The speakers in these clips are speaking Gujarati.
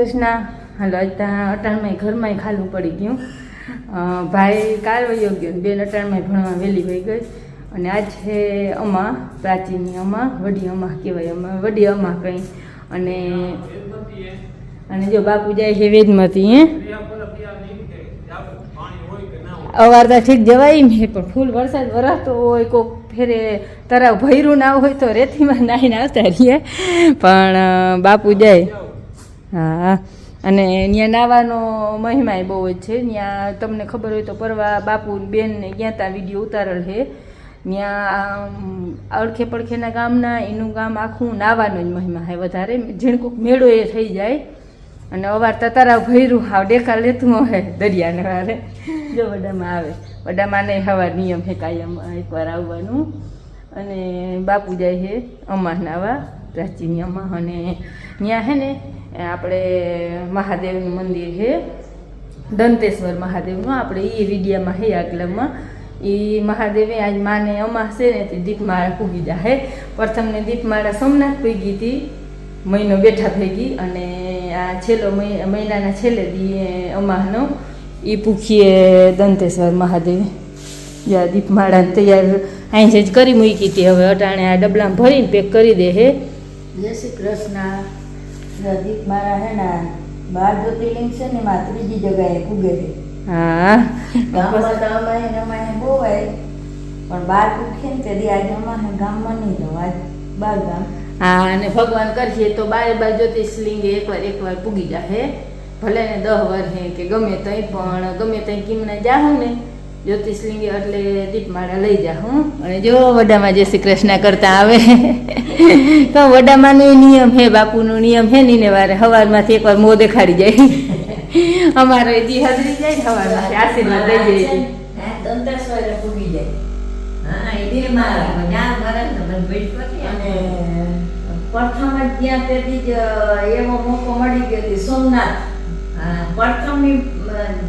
કૃષ્ણ. હાલો અટાણમાં ઘરમાં ખાલું પડી ગયું. ભાઈ કાલ વયો ગયો, બેન અટાણમાં ભણવા વહેલી વહી ગઈ. અને આજ છે અમા, પ્રાચીનની અમા, વડી અમા કહેવાય, અમા વડી અમા કંઈ. અને જો બાપુ જાય છે વેદમતી. અવારતા ઠીક જવાય એમ છે, પણ ફૂલ વરસાદ વરસતો હોય, કોઈક ફેરે તરાવ ભર્યું ના હોય તો રેતીમાં નાહીને આવતા રહીએ. પણ બાપુ જાય. હા, અને ત્યાં નાવાનો મહિમા બહુ જ છે. ત્યાં તમને ખબર હોય તો પરવા બાપુ બેનને ગયા ત્યાં વિડીયો ઉતારેલ છે. ત્યાં અડખે પડખેના ગામના એનું ગામ આખું નાવાનો જ મહિમા છે વધારે. ઝીણકુક મેળો એ થઈ જાય. અને અવારતા તરાવ ભર્યું હાવ ડેકા લેતું હોય દરિયાને વારે. જો વડામાં આવે, વડામાં નહીં હવા નિયમ છે કાયમ એકવાર આવવાનું. અને બાપુ જાય છે અમા નાવા, પ્રાચીની અમા. અને ત્યાં છે ને આપણે મહાદેવનું મંદિર છે, દંતેશ્વર મહાદેવનું. આપણે એ વિડીયામાં છે આગલામાં. એ મહાદેવે આજ માને અમા છે ને તે દીપમાળા પૂગી જાય. પ્રથમને દીપમાળા સોમનાથ પૂગી હતી, મહિનો બેઠા થઈ ગઈ. અને આ છેલ્લો મહિનાના છેલ્લે દી અમાનો એ પૂખીએ દંતેશ્વર મહાદેવ. જ્યાં દીપમાળા તૈયાર અહીં જ કરી મૂકી હતી. હવે અટાણે આ ડબલામાં ભરીને પેક કરી દે હે. જય શ્રી કૃષ્ણ. દીપમાળા હે ને 12 જ્યોતિર્લિંગ છે ને એમાં ત્રીજી જગ્યાએ પૂગે છે. હા, ગામમાં તો અમારે બહુ હોય, પણ 12 પૂગે ને તે દી આજે અમારે ગામમાં નહીં જવું, આજ 12 ગામ. હા, અને ભગવાન કરીએ તો 12 જ્યોતિર્લિંગ એકવાર પૂગી જાય. ભલે ને 10 વર્ષે કે ગમે તઈ, પણ ગમે તઈ કિમને જાઉં ને જ્યોતિર્લિંગ એટલે દીપમાળા લઈ જાઉં. અને જો વડામાં જય શ્રી કૃષ્ણ કરતા આવે તો વડામાંનો નિયમ હે, બાપુનો નિયમ હે ને વારે સવારમાંથી એકવાર મોં દેખાડી જાય. અમારો દી હાજરી જાય ને સવારમાંથી આશીર્વાદ લઈ જાય. દંતેશ્વરે પૂગી જાય. હા, એ દીપમાળા જ્યાં ભરે ને બનભેટ. અને પ્રથમ જ ત્યાં તેથી જ એવો મોકો મળી ગયો હતી સોમનાથ. પ્રથમની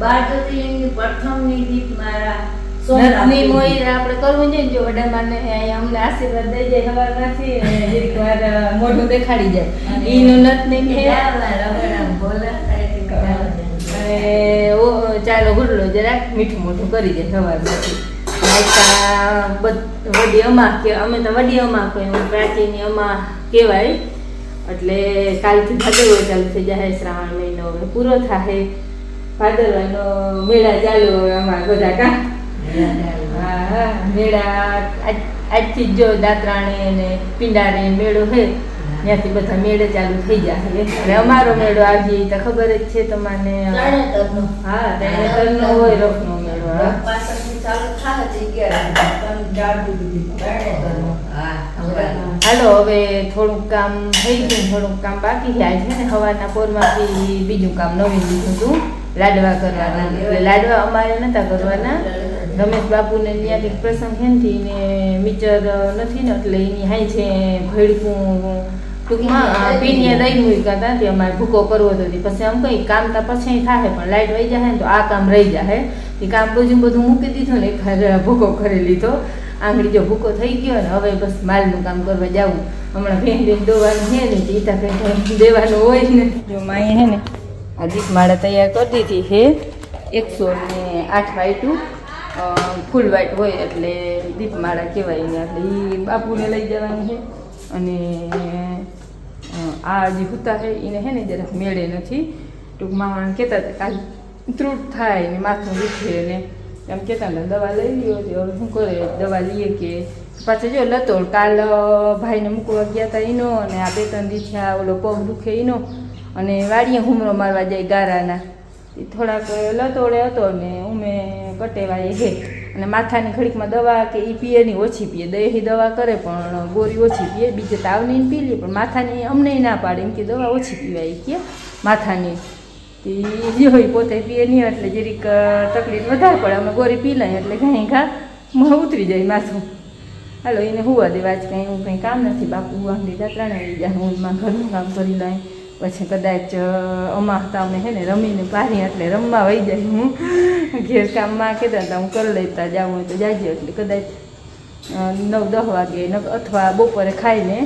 12 જ્યોતિર્લિંગની પ્રથમની દીપમાળા નથની મોઈ આપણે કરવું છે. જો વડામાંને અમને આશીર્વાદ દઈ જાય સવારમાંથી, એકવાર મોઢું દેખાડી જાય. એનું નથની ચાલો ગુડલો જરાક મીઠું મોઢું કરી જાય સવારમાંથી. વડી અમા કે અમે તો વડી અમા કહીએ, પ્રાચીની અમા કહેવાય. એટલે કાલથી ભાદરવો ચાલુ થઈ જાય. શ્રાવણ મહિનો હવે પૂરો થાય, ભાદરવાનો મેળા ચાલુ હોય અમારા બધા કા. હા, મેળા આજથી જ જો દાત્રાણી ને પિંડારી મેળો છે, ત્યાંથી બધા મેળે ચાલુ થઈ જાય. એટલે અમારો મેળો આવી તો ખબર જ છે તમને. હા, તરણેતરનો હોય, રફનો મેળો. હાલો, હવે થોડુંક કામ થઈ ગયું, થોડુંક કામ બાકી છે. આજે ને સવારના પોરમાંથી બીજું કામ નવીન લીધું હતું, લાડવા કરવાના. એટલે લાડવા અમારે નતા કરવાના. રમેશ બાપુને ત્યાં કંઈક પ્રસંગ છે ને મિચર નથી ને, એટલે એની હાઈ છે ભેડકું ટૂંકમાં પીને દઈ મૂક્યા હતા. તે અમારે ભૂકો કરવો હતો. પછી આમ કંઈ કામ તો પછી થાય, પણ લાઇટ વહી જાય ને તો આ કામ રહી જાય. એ કામ બધું મૂકી દીધું ને એક ભૂકો કરી લીધો. આંગળી જો ભૂકો થઈ ગયો ને હવે બસ માલનું કામ કરવા જવું. હમણાં ભેંસ દોવાનું છે ને, ઈતા કંઈ દેવાનું હોય ને. જો માએ હે ને આ દીપમાળા તૈયાર કરી દીધી છે. 108 વાઈટું ફૂલ વાઈટ હોય એટલે દીપમાળા કહેવાય ને. એટલે એ બાપુને લઈ જવાની છે. અને આ જે હુતા છે એને હે ને જરાક મેળે નથી. ટૂંકમાં કહેતા હતા કાલ ત્રુટ થાય ને માથું દુખે ને એમ કહેતા હતા. દવા લઈ લ્યો. હવે શું કરે, દવા લઈએ કે પાછો જો લતોડ કાલ ભાઈને મૂકવા ગયા હતા એનો, અને આ 2-3 દિવસ ઓલો પગ દુખે એનો. અને વાડીએ હુમરો મારવા જાય ગારાના, એ થોડાક લતોડે હતો ને ઉમે કટેવાય હે. અને માથાની ઘડીકમાં દવા કે એ પીએ નહીં, ઓછી પીએ. દહીં દવા કરે પણ ગોરી ઓછી પીએ. બીજે તાવની પી લે, પણ માથાની અમને ના પાડે એમ કે દવા ઓછી પીવાય કે માથાની. એ હોય પોતે પીએ નહીં એટલે જરીક તકલીફ વધારે પડે. અમે ગોરી પી લઈએ એટલે ઘણી ઘા ઉતરી જાય માથું. હાલો, એને હુવા દેવા જ કંઈ એવું કંઈ કામ નથી. બાપુ આંગળી દાતરાણે આવી જાય, હું ઘરનું કામ કરી લઈ. પછી કદાચ અમાતા અમે હે ને રમીને પારી એટલે રમવા વહી જાય. હું ઘેર કામમાં કહેતા હતા હું કરી લેતા જાઉં હોય તો જાજે. એટલે કદાચ 9-10 વાગે અથવા બપોરે ખાઈને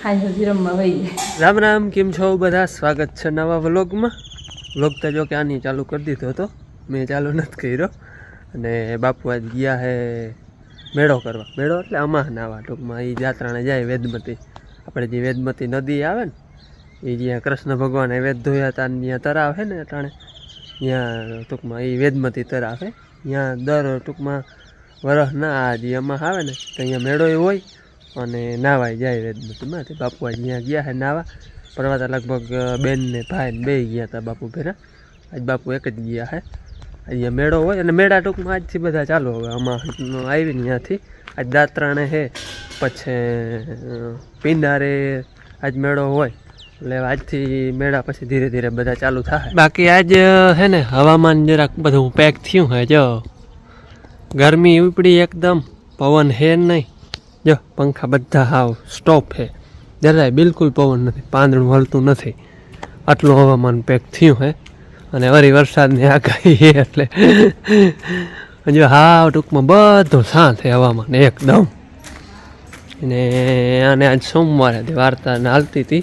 હાઈ સુધી રમવા વહી જાય. રામ રામ, કેમ છો બધા? સ્વાગત છે નવા વ્લોગમાં. વ્લોગ તો જો કે આની ચાલુ કરી દીધો હતો, મેં ચાલુ નથી કર્યો. અને બાપુ આજ ગયા હે મેળો કરવા. મેળો એટલે અમાહ નાવા ટૂંકમાં એ જાત્રાને જાય વેદમતી. આપણે જે વેદમતી નદી આવે ને એ જ્યાં કૃષ્ણ ભગવાને વેદ ધોયા હતા ત્યાં તરાવ છે ને અટાણે, ત્યાં ટૂંકમાં એ વેદમતી તરાવ છે. ત્યાં દર ટૂંકમાં વરસ ના આ જે અમાહ આવે ને તો અહીંયા મેળો એ હોય અને નાવાય જાય વેદમતીમાં. તે બાપુ આજ ત્યાં ગયા છે નાવા. પરવાતા લગભગ બેન ને ભાઈ ને બે ગયા હતા બાપુ ભેરા. આજ બાપુ એક જ ગયા છે. અહીંયા મેળો હોય અને મેળા ટૂંકમાં આજથી બધા ચાલુ હવે આમાં આવીને ત્યાંથી આજ દાત્રાણે છે, પછી પિંડારે આજ મેળો હોય એટલે આજથી મેળા પછી ધીરે ધીરે બધા ચાલુ થાય. બાકી આજ હે ને હવામાન જરાક બધું પેક થયું હે. જો ગરમી ઉપડી એકદમ, પવન હે નહીં. જો પંખા બધા હાવ સ્ટોપ છે, જરાય બિલકુલ પવન નથી, પાંદડું હલતું નથી. આટલું હવામાન પેક થયું હે. અને વળી વરસાદની આગાહી છે એટલે જો હાવ ટૂંકમાં બધું શાંત છે હવામાન એકદમ. અને આને આજ સોમવારે હતી વાર્તા હાલતી હતી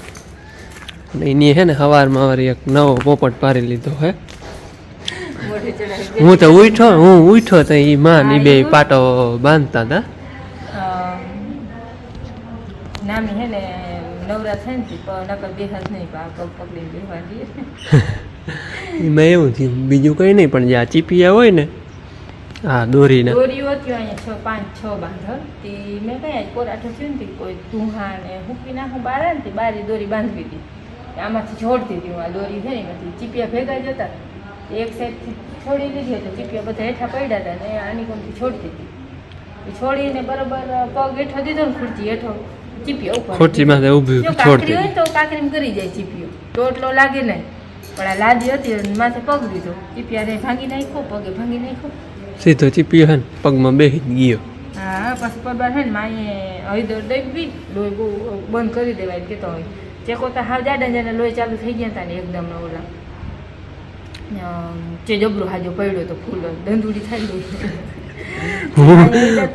અને એની છે ને સવારમાં વળી એક નવો પોપટ પાડી લીધો હે. હું તો ઉઠ્યો તો એ માં એ બે પાટો બાંધતા હતા. નામી હે ને નવરા થાય ને નકર બેહાજ નહીં, પગ પકડીને બેહવા દઈએ. એમાં એવું થયું, બીજું કંઈ નહીં, પણ જે આ ચીપિયા હોય ને હા દોરીને દોરી હતી અહીંયા 5-6 બાંધલ તે મેં કઈ કોરાઠો થયું ને કોઈ ધુહા ને હુકી નાખું બારે ને બારી દોરી બાંધવી હતી. આમાંથી છોડતી હતી હું આ દોરી છે ને એમાંથી ચીપિયા ભેગા જ હતા. એક સાઈડથી છોડી લીધી તો ચીપિયા બધા હેઠા પડ્યા હતા ને આની કોમથી છોડતી હતી. એ છોડીને બરોબર પગ હેઠો દીધો ને ખુરચી હેઠો ચીપિયા ઉપર ખુરચીમાં ઊભી છોડતી હોય તો કાકરીમ કરી જાય ચીપિયો, ટોટલો લાગે નહીં. પણ આ લાદી હતી માથે પગ દીધો, ચીપિયા ભાંગી નાખ્યો, પગે ભાંગી નાખ્યો. સીધો ચીપિયો હે ને પગમાં બેસી ગયો. હા પછી પગમાં છે ને માએ હળદર દઈ લોહી બહુ બંધ કરી દેવાય કેતો હોય. ચેકો તો હાવ જાડા જાડા લોહી ચાલુ થઈ ગયા હતા ને એકદમ ઓલા જે જબરો હાજો પડ્યો તો ફૂલ દંદુડી થઈ ગઈ.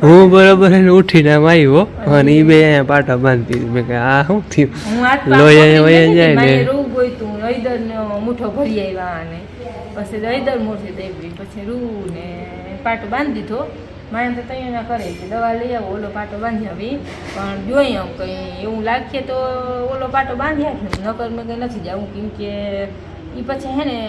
હું બરોબર એને ઉઠીને આમ આવ્યો અને એ બે પાટા બાંધતી. મેં કહે આ શું થયું? લોહી અહીંયા જાય ને રૂ ગોઈતું હળદર નો મુઠ્ઠો ભરી આવ્યા અને પછી હળદર મોટી દેવી પછી રૂ ને પાટો બાંધી દીધો. મારે તો તૈયાર કરે કે દવા લઈ આવો, ઓલો પાટો બાંધી આવી. પણ જોઈએ આમ કંઈ એવું લાગીએ તો ઓલો પાટો બાંધી આપે, નકર મેં કંઈ નથી જવું. કેમ કે એ પછી હે ને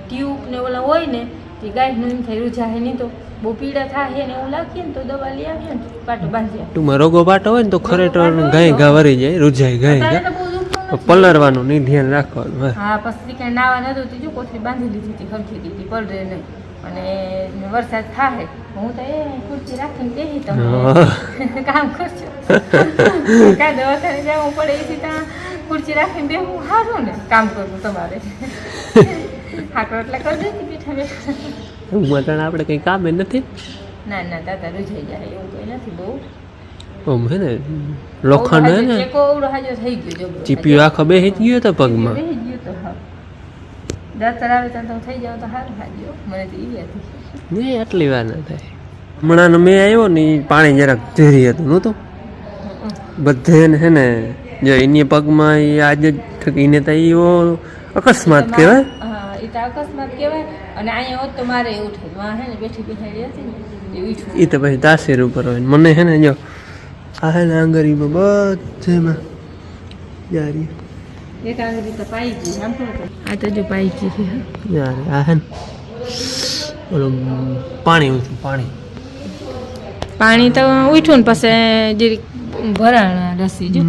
ટ્યુબ ને ઓલા હોય ને તે ગાયનું એમ થાય રૂજા હે નહીં તો બહુ પીડા થાય ને એવું લાગીએ ને તો દવા લઈ આવીએ ને પાટો બાંધી આપે. ટૂંકમાં રોગો પાટો હોય ને તો ખરેખર ગાય ઘા વરી જાય, રૂજાય ગાય ઘા. પલરવાનું નહીં, ધ્યાન રાખવાનું. હા પછી કાંઈ નાવા નતું ત્રીજું કોથળી બાંધી લીધી હતી ખરખી દીધી પલરે નહીં. અને વરસાદ થાય હું તો એ ખુરશી રાખીને બેસી તમે કામ કરજો. કાંઈ દવાખાને જવું પડે એથી ત્યાં ખુરશી રાખીને બેસવું સારું ને, કામ કરવું તમારે. હા તો એટલે કરી દેતી બેઠા બેઠા. મતલબ આપણે કંઈ કામ નથી. ના ના દાદા રૂજાઈ જાય એવું કંઈ નથી બહુ. ઓમ હે ને લોખંડ હે ને ચેકોવડો હાજો થઈ ગયો જબરો. ચીપિયો આખો બેસી ગયો તો પગમાં. બેસી ગયો તો હા. દાતર આવે ત્યાં તો થઈ જાવ તો સારું હાજો. મને તો એવી હતી નહીં આટલી વાર ના થાય. હમણાં મેં આવ્યો ને એ પાણી જરાક ઝેરી હતું નહોતું બધે હે ને. જો એની પગમાં એ આજે એને તો એવો અકસ્માત કહેવાય. હા એ તો અકસ્માત કહેવાય. અને અહીંયા હોત તો મારે એવું થયું. વાં હે ને બેઠી બેઠાડી હતી ને એવી છું. એ તો પછી તાસીર ઉપર હોય. મને હે ને જો આ હે ને આંગળીમાં બધેમાં જારી એક આંગળી તો પાઈ ગઈ. આમ તો આ તો જો પાઈ ગઈ છે. યાર આ હે ને ઓલું પાણી ઊંચું પાણી તો ઉઠ્યું ને પછી જે ભરાણા રસી જો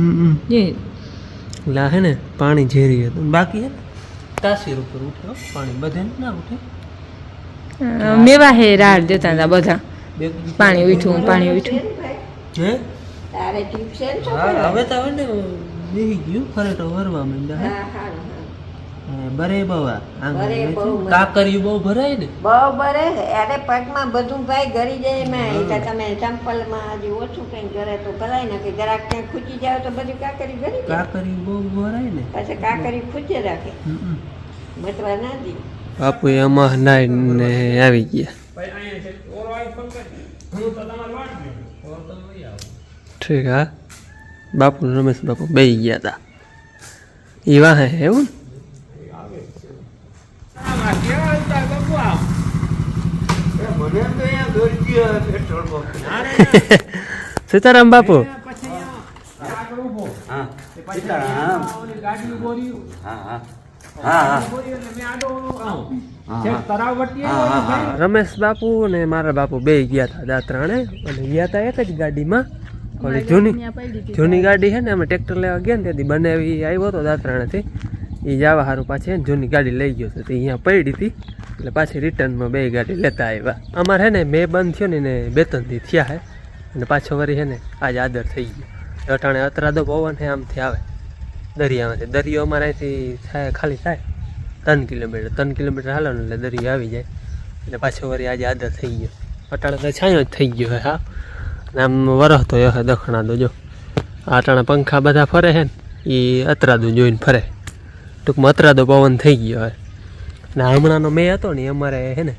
જે એટલે આ હે ને પાણી ઝેરી હતું. બાકી હે ને તાસીર ઉપર ઉઠ્યો પાણી, બધે ના ઉઠે. મેવા હે રાડ દેતા હતા બધા. પાણી ઉઠ્યું હે તારે ટ્યુબ છે ને હા હવે તો હવે ને બેહી ગયું ખરેખર વરવા માંડ્યા. હા હારું બરે બવા કાકરિયું બહુ ભરાય ને બહુ બરે. અરે પગમાં બધું ભાઈ ગરી જાય એમાં. એ તો તમે ચંપલમાં હજી ઓછું કંઈ ઘરે તો ભરાય ને કે જરાક ક્યાંય ખૂચી જાવ તો બધી કાકરી ગરી જાય. કાકરિયું બહુ ભરાય ને પછી કાકરી ખૂચે રાખે, બટવા ના દે. બાપુ એમાં નાઈને આવી ગયા. ઠીક હા બાપુ ને રમેશ બાપુ બે ગયા હતા એ વાહે એવું સીતારામ બાપુ રમેશ બાપુ ને મારા બાપુ બે ગયા હતા દાત્રાણે અને ગયા હતા એક જ ગાડીમાં ઓલી જૂની ગાડી છે ને અમે ટ્રેક્ટર લેવા ગયા ને ત્યાંથી બનાવી આવ્યો હતો દાત્રાણેથી એ જવા સારું પાછી છે ને જૂની ગાડી લઈ ગયો હતો તે અહીંયા પડી હતી એટલે પાછી રિટર્નમાં બે ગાડી લેતા આવ્યા અમારે છે ને મેં બંધ થયો ને 2-3 દી થયા છે અને પાછો વળી છે ને આજે આદર થઈ ગયો અટાણે અતરાદો પવન છે આમથી આવે દરિયામાંથી દરિયો અમારે અહીંથી થાય ખાલી થાય 3 કિલોમીટર હાલો ને એટલે દરિયો આવી જાય એટલે પાછો વળી આજે આદર થઈ ગયો અટાણે તો છાંયો જ થઈ ગયો હા અને આમ વરસતો હે દખણાદો જો અટાણે પંખા બધા ફરે છે ને એ અતરાદો જોઈને ફરે ટૂંકમાં અતરાદો પવન થઈ ગયો હોય ને હમણાંનો મેં હતો ને અમારે હે ને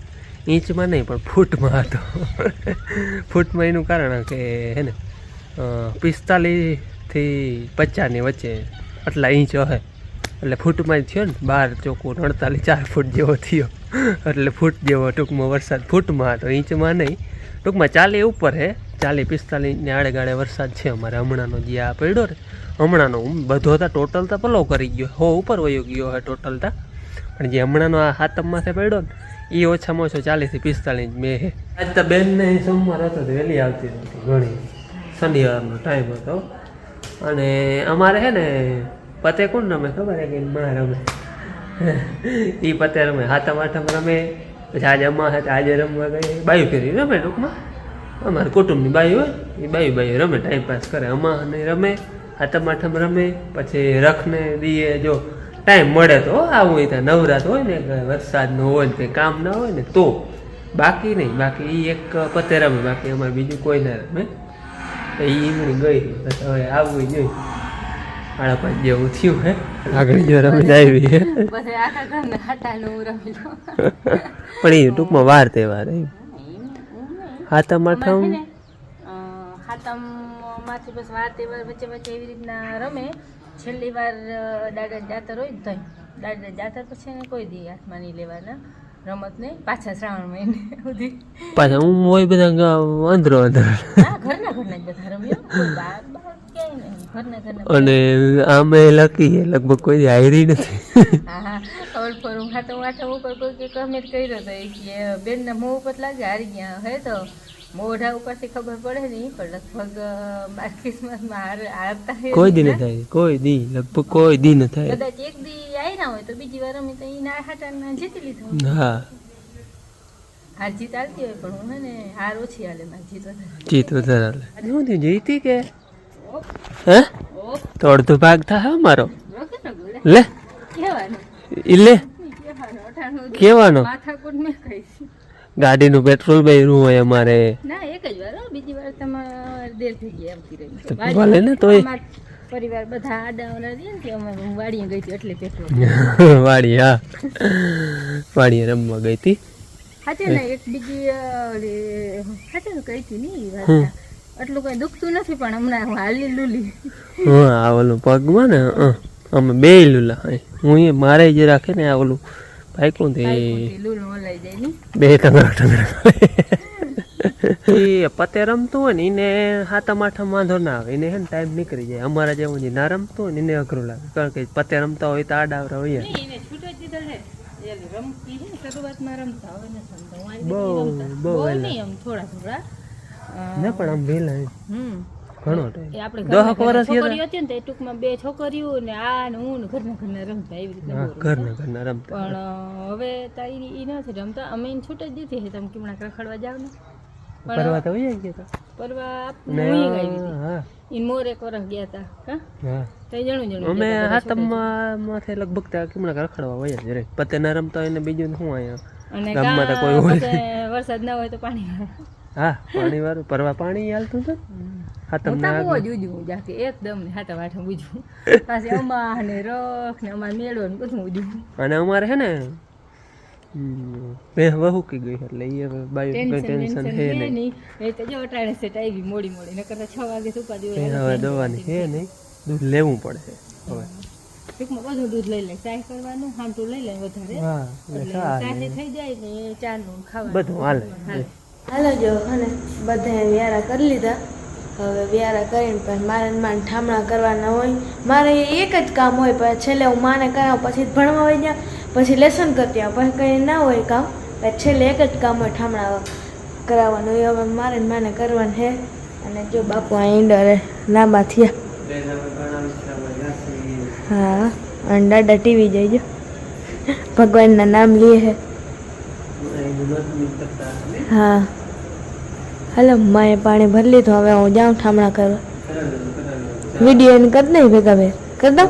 ઇંચમાં નહીં પણ ફૂટમાં હતો ફૂટમાં એનું કારણ કે હે ને 45 થી 50 વચ્ચે આટલા ઇંચ હોય એટલે ફૂટમાં જ થયો ને 12 ચોખ્ખું 48 4 ફૂટ જેવો થયો એટલે ફૂટ જેવો ટૂંકમાં વરસાદ ફૂટમાં હતો ઇંચમાં નહીં ટૂંકમાં 40 ઉપર હે 40-45 ઇંચની આડે ગાળે વરસાદ છે અમારે હમણાંનો જે આ પડ્યો ને હમણાંનો બધો હતા ટોટલ તો પલો કરી ગયો ઉપર વયો ગયો હે ટોટલ તા પણ જે હમણાંનો આ હાથમમાંથી પડ્યો ને એ ઓછામાં ઓછો 40 થી 45 ઇંચ મેં હે આજ તો બેનને સોમવાર હતો તો વહેલી આવતી હતી ઘણી શનિવારનો ટાઈમ હતો અને અમારે હે ને પતે કોણ રમે ખબર હે કે માં રમે એ પતે રમે હાથમ આઠમ રમે પછી આજે અમા હતા આજે રમવા ગઈ બાયું ફેરી રમે ટૂંકમાં અમારે કુટુંબની બાયું હોય એ બાયું રમે ટાઈમ પાસ કરે અમા ને રમે હાથમ આઠમ રમે પછી રખને દીએ જો ટાઈમ મળે તો આવું ત્યાં નવરાત હોય ને વરસાદનો હોય ને કંઈ કામ ના હોય ને તો બાકી નહીં બાકી એ એક પતે રમે બાકી અમારે બીજું કોઈ ના રમે એ ઈમણી ગઈ હવે આવવું જોઈએ 5:30 જેવું થયું હે આગળ જો રમી આવી હે પણ એ ટૂંકમાં વાર તહેવાર હાથમ આઠમ હાથમમાંથી બસ વાર તહેવાર વચ્ચે વચ્ચે એવી રીતના રમે છેલ્લી વાર દાદા જાતર હોય ને તઈ દાદા જાતર પછી ને કોઈ દી હાથમાં નહીં લેવાના રમત ને પાછા શ્રાવણ મહિને સુધી પાછા હું હોય બધા અંદરો ઘરના જ બધા રમ્યો કોઈ બહાર ક્યાંય નહીં ઘરના અને આમે લકી લગભગ કોઈ હારી નથી હા ખબર ફરું હાથમ આઠમ ઉપર કોઈ કમેન્ટ કર્યો તો કે બેનના મોં ઉપર લાગે હારી ગયા હે તો મોઢા ઉપરથી ખબર પડે નહીં પણ લગભગ માર્કેટમાં હારતા કોઈ દી ન થાય કોઈ દી લગભગ કોઈ દી ન થાય કદાચ એક દી આવ્યા હોય તો બીજી વાર અમે તો એના હાટાને જીતી લીધો હા હાર જીત આવતી હોય પણ હું ને હાર ઓછી હાલે મારે જીત વધારે હાલે શું થયું જીતી કે હે તો અડધો ભાગ થાય મારો લે લે કેવાનો માથાકૂટ મેં કહીશ ગાડીનું પેટ્રોલ ભર્યું હોય અમારે ના એક જ વાર બીજી વાર તમારે દેર થઈ ગયા આવતી રહી ભલે ને તોય પરિવાર બધા આડાવડા દે ને કે અમે હું વાડીએ ગઈ હતી એટલે પેટ્રોલ વાડી હા વાડીએ રમવા ગઈ હતી હાચે ને એક બીજી હાચે ને કઈ હતી ની વાત એટલું કઈ દુખતું નથી પણ હમણાં હું હાલી લુલી હા આ ઓલું પગમાં ને અમે બે લુલા હું એ મારે જ રાખે ને આ ઓલું ભાઈ કોણ તે બે એ પતે રમતું હોય ને એને હાથમ આઠમ વાંધો ના આવે એને હે ને ટાઈમ નીકળી જાય અમારા જેવું જે ના રમતું હોય ને એને અઘરું લાગે કારણ કે પતે રમતા હોય તો આડાવરા હોય બહુ થોડા ના પણ આમ વહેલા ઘણો ટાઈમ 10 વર્ષ છોકરીઓ હતી ને ટૂંકમાં બે છોકરીઓ ને આ ને હું ને ઘરના રમતા એવી રીતે ઘરના રમતા પણ હવે તારી ઈ નથી રમતા અમે એને છૂટ જ દીધી છે તમે કેમણા રખડવા જાવ ને પરવા તો હોય ગયા પરવા હું ગઈ હા ઈ મોર એક વર્ષ ગયા હતા હા તઈ જણું અમે હાથમમાં માથે લગભગ તા કેમણા રખડવા હોય જ રે પતે ના રમતા હોય ને બીજું શું અહીંયા અને ગામમાં તો કોઈ હોય વરસાદ ના હોય તો પાણી હા પાણી વાળું પરવા પાણી હાલતું હતું હાથમ ના બહુ જ ઉજવું જાકે એકદમ ને હાથમ આઠમ ઉજવું પાછી અમા ને રખ ને અમાર મેળો ને બધું ઉજવું અને અમારે હે ને મેં વહુ કી ગઈ એટલે એ હવે બાયું કઈ ટેન્શન હે નહીં. એ તો જો અટાણે સેટ આવી મોડી નકર તો 6 વાગે સુપા એ હવે દવાની હે નહીં, દૂધ લેવું પડે હવે. ટૂંકમાં બધું દૂધ લઈ લે, ચાય કરવાનું હામટું લઈ લે વધારે, હા એટલે સાથે થઈ જાય ને ચાનું ખાવાનું બધું હાલે. હાલો જો અને બધાએ વ્યારા કરી લીધા. હવે વ્યારા કરીને પછી મારે માને ઠામણા કરવાના હોય. મારે એક જ કામ હોય, પછી છેલ્લે હું માને કરાવું, પછી ભણવા વહી જાઉં, પછી લેસન કરતી આવું, પછી કંઈ ના હોય કામ, પછી છેલ્લે એક જ કામ હોય ઠામણા કરાવવાનું. એ હવે મારે ને માને કરવાનું છે. અને જો બાપુ આ ઈંડરે લાંબા થયા. હા, અને દાદા ટીવી જઈજો, ભગવાનના નામ લે છે. હા હાલો, માએ પાણી ભરી લીધું. હવે હું જાઉં ઠામણા કરવા. વિડીયો એને કરી દઈ ભેગા ભેગ કરી દઉં.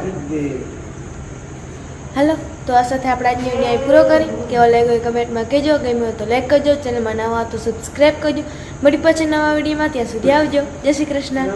હાલો, તો આ સાથે આપણે આજનો વિડીયો પૂરો કરી. કેવો લાગ્યો કમેન્ટમાં કહેજો. ગમ્યું હોય તો લાઈક કરજો, ચેનલમાં નવા તો સબસ્ક્રાઈબ કરજો. મળી પછી નવા વિડીયોમાં, ત્યાં સુધી આવજો. જય શ્રી કૃષ્ણ.